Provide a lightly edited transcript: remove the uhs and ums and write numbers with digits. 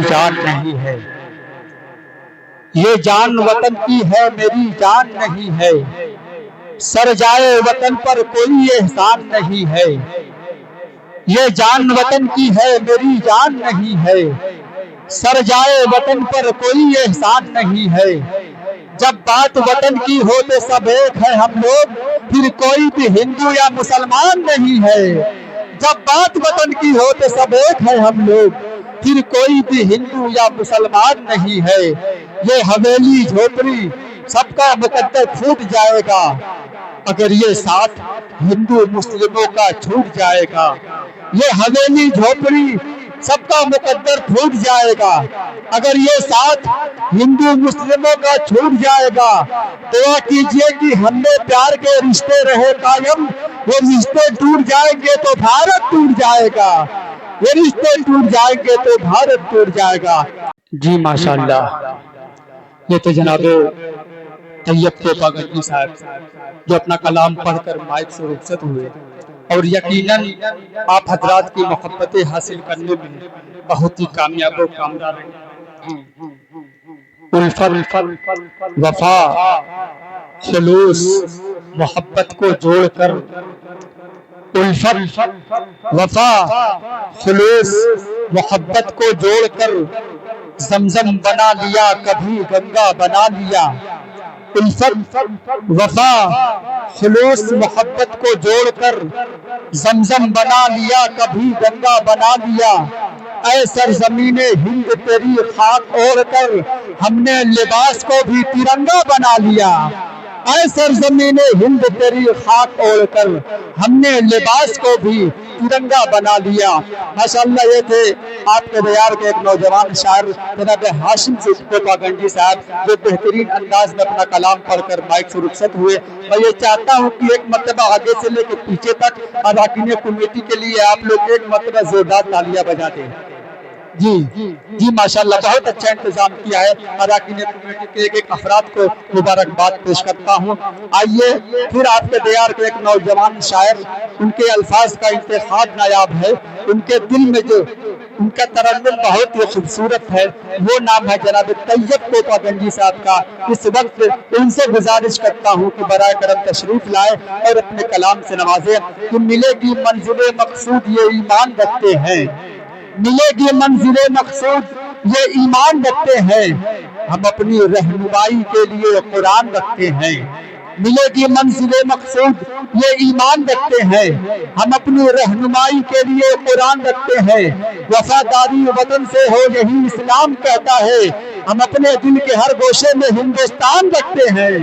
جان نہیں ہے، یہ جان وطن کی ہے میری جان نہیں ہے، سر جائے وطن پر کوئی احسان نہیں ہے، یہ جان وطن کی ہے میری جان نہیں ہے، سر جائے وطن پر کوئی احسان نہیں ہے، جب بات وطن کی ہو تو سب ایک ہے ہم لوگ، پھر کوئی بھی ہندو یا مسلمان نہیں ہے، جب بات وطن کی ہو تو سب ایک ہے ہم لوگ، پھر کوئی بھی ہندو یا مسلمان نہیں ہے، یہ حویلی جھوپڑی سب کا مقدر پھوٹ جائے گا، اگر یہ ساتھ ہندو مسلموں کا چھوٹ جائے گا، یہ حویلی جھوپڑی سب کا مقدر پھوٹ جائے گا، اگر یہ ساتھ ہندو مسلموں کا چھوٹ جائے گا، دعا کیجئے کہ ہم نے پیار کے رشتے رہے قائم، وہ رشتے ٹوٹ جائیں گے تو بھارت ٹوٹ جائے گا، وہ رشتے ٹوٹ جائیں گے تو بھارت ٹوٹ جائے گا۔ جی ماشاءاللہ، یہ تو جناب طیب توپا گنجی صاحب جو اپنا کلام پڑھ کر مائک سے رخصت ہوئے، اور یقیناً آپ حضرات کی محبتیں حاصل کرنے میں بہت ہی کامیاب و کامران ہیں۔ الفت، وفا، خلوص، محبت کو جوڑ کر، الفت، وفا، خلوص، محبت کو جوڑ کر، زمزم بنا لیا کبھی گنگا بنا لیا، الفت، وفا، خلوص، محبت کو جوڑ کر، زمزم بنا لیا کبھی گنگا بنا لیا، اے سرزمین ہند تیری خاک اوڑھ کر ہم نے لباس کو بھی ترنگا بنا لیا، اے سرزمین ہند تیری خاک اوڑھ کر ہم نے لباس کو بھی ترنگا بنا لیا۔ ماشاءاللہ یہ تھے آپ کے دیار کے ایک نوجوان شاعر جناب ہاشم توپا گنجی صاحب، جو بہترین انداز میں اپنا کلام پڑھ کر مائک سے رخصت ہوئے۔ میں یہ چاہتا ہوں کہ ایک مرتبہ آگے سے لے کے پیچھے تک اراکین کمیٹی کے لیے آپ لوگ ایک مرتبہ زوردار تالیاں بجا دیں۔ جی ماشاءاللہ بہت اچھا انتظام کیا ہے، اراکین کمیٹی کے ایک افراد کو مبارکباد پیش کرتا ہوں۔ آئیے پھر آپ کے دیار کے ایک نوجوان شاعر، ان کے الفاظ کا انتخاب نایاب ہے، ان کے دل میں جو ان کا ترنم بہت ہی خوبصورت ہے، وہ نام ہے جناب طیب توپا گنجی صاحب کا۔ اس وقت ان سے گزارش کرتا ہوں کہ برائے کرم تشریف لائے اور اپنے کلام سے نوازیں کہ ملے گی منزل مقصود یہ ایمان رکھتے ہیں، ملے گی منزل مقصود یہ ایمان رکھتے ہیں، ہم اپنی رہنمائی کے لیے قرآن رکھتے ہیں، ملے گی منزل مقصود یہ ایمان رکھتے ہیں، ہم اپنی رہنمائی کے لیے قرآن رکھتے ہیں، وفاداری وطن سے ہو یہی اسلام کہتا ہے، ہم اپنے دل کے ہر گوشے میں ہندوستان رکھتے ہیں۔